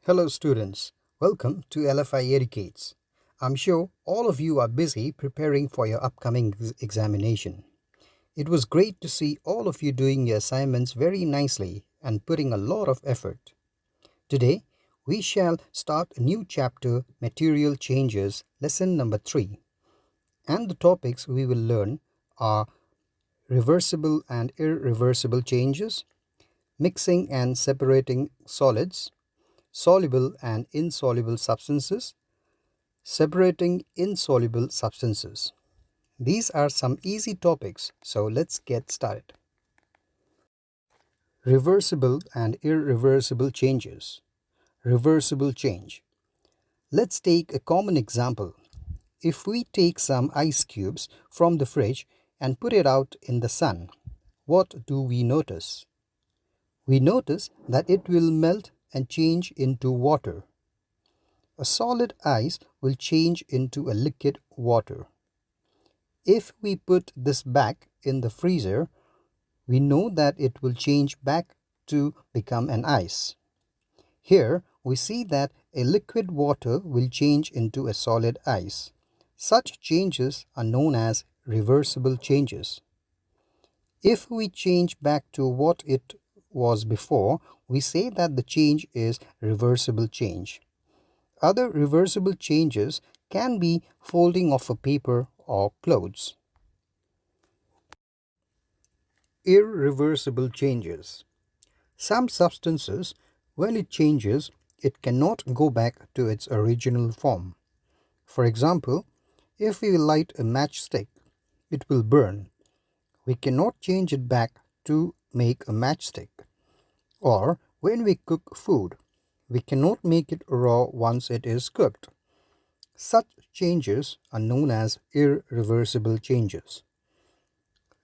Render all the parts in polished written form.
Hello students, welcome to LFI Educates. I'm sure all of you are busy preparing for your upcoming examination. It was great to see all of you doing your assignments very nicely and putting a lot of effort. Today, we shall start a new chapter, Material Changes, lesson number 3. And the topics we will learn are reversible and irreversible changes, mixing and separating solids, soluble and insoluble substances, separating insoluble substances. These are some easy topics, so let's get started. Reversible and irreversible changes. Reversible change. Let's take a common example. If we take some ice cubes from the fridge and put it out in the sun, what do we notice? We notice that it will melt and change into water. A solid ice will change into a liquid water. If we put this back in the freezer, we know that it will change back to become an ice. Here we see that a liquid water will change into a solid ice. Such changes are known as reversible changes. If we change back to what it was before, we say that the change is reversible change. Other reversible changes can be folding of a paper or clothes. Irreversible changes. Some substances, when it changes, it cannot go back to its original form. For example, if we light a matchstick, it will burn. We cannot change it back to make a matchstick. Or when we cook food, we cannot make it raw once it is cooked. Such changes are known as irreversible changes.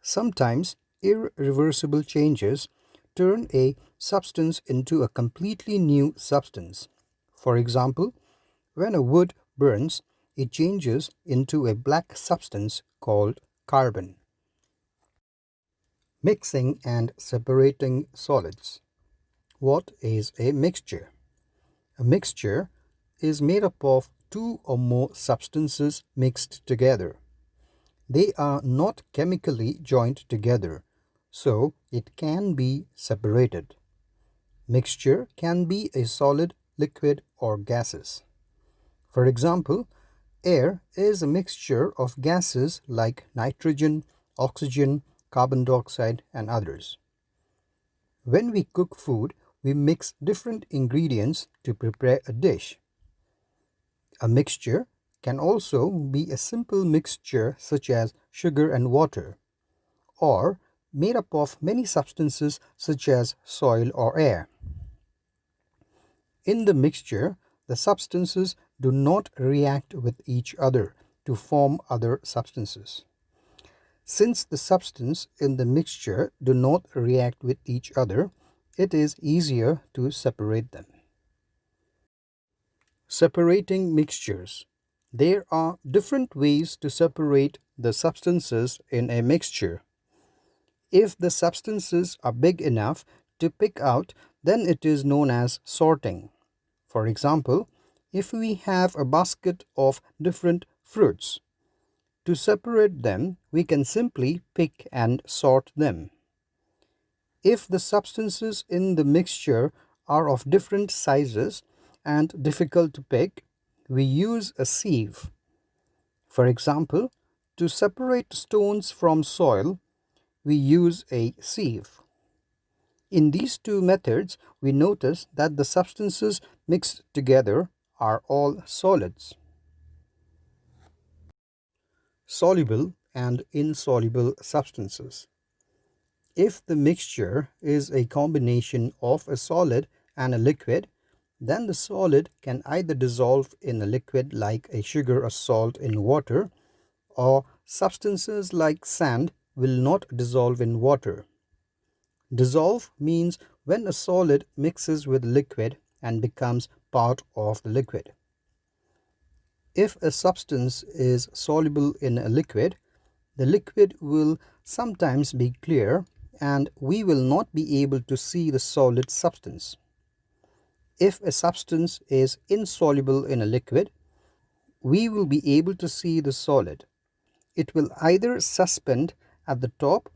Sometimes irreversible changes turn a substance into a completely new substance. For example, when a wood burns, it changes into a black substance called carbon. Mixing and separating solids. What is a mixture? A mixture is made up of two or more substances mixed together. They are not chemically joined together, so it can be separated. Mixture can be a solid, liquid, or gases. For example, air is a mixture of gases like nitrogen, oxygen, carbon dioxide, and others. When we cook food, we mix different ingredients to prepare a dish. A mixture can also be a simple mixture such as sugar and water, or made up of many substances such as soil or air. In the mixture, the substances do not react with each other to form other substances. Since the substance in the mixture do not react with each other, it is easier to separate them. Separating mixtures. There are different ways to separate the substances in a mixture. If the substances are big enough to pick out, then it is known as sorting. For example, if we have a basket of different fruits, to separate them, we can simply pick and sort them. If the substances in the mixture are of different sizes and difficult to pick, we use a sieve. For example, to separate stones from soil, we use a sieve. In these two methods, we notice that the substances mixed together are all solids. Soluble and insoluble substances. If the mixture is a combination of a solid and a liquid, then the solid can either dissolve in a liquid like a sugar or salt in water, or substances like sand will not dissolve in water. Dissolve means when a solid mixes with liquid and becomes part of the liquid. If a substance is soluble in a liquid, the liquid will sometimes be clear and we will not be able to see the solid substance. If a substance is insoluble in a liquid, we will be able to see the solid. It will either suspend at the top,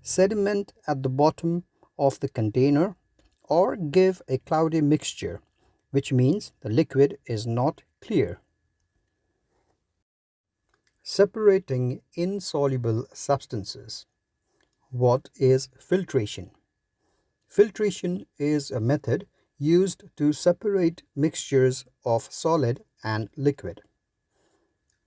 sediment at the bottom of the container, or give a cloudy mixture, which means the liquid is not clear. Separating insoluble substances. What is filtration? Filtration is a method used to separate mixtures of solid and liquid.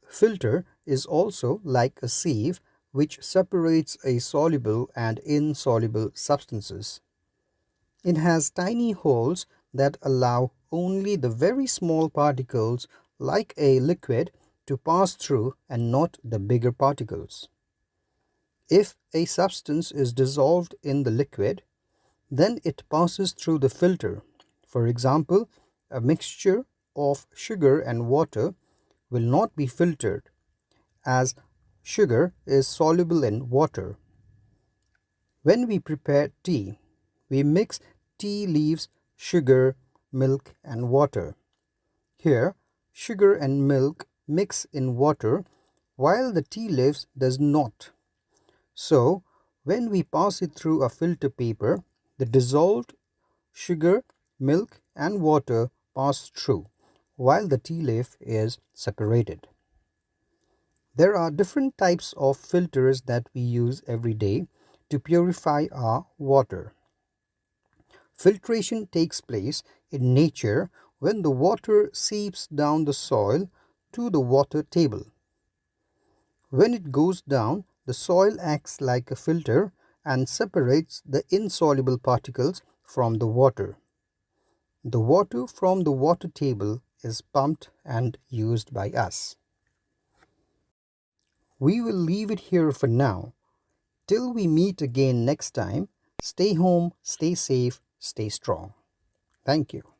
Filter is also like a sieve which separates a soluble and insoluble substances. It has tiny holes that allow only the very small particles like a liquid to pass through and not the bigger particles. If a substance is dissolved in the liquid, then it passes through the filter. For example, a mixture of sugar and water will not be filtered as sugar is soluble in water. When we prepare tea, we mix tea leaves, sugar, milk and water. Here, sugar and milk mix in water while the tea leaves does not. So, when we pass it through a filter paper, the dissolved sugar, milk and water pass through while the tea leaf is separated. There are different types of filters that we use every day to purify our water. Filtration takes place in nature when the water seeps down the soil to the water table. When it goes down, the soil acts like a filter and separates the insoluble particles from the water. The water from the water table is pumped and used by us. We will leave it here for now. Till we meet again next time, stay home, stay safe, stay strong. Thank you.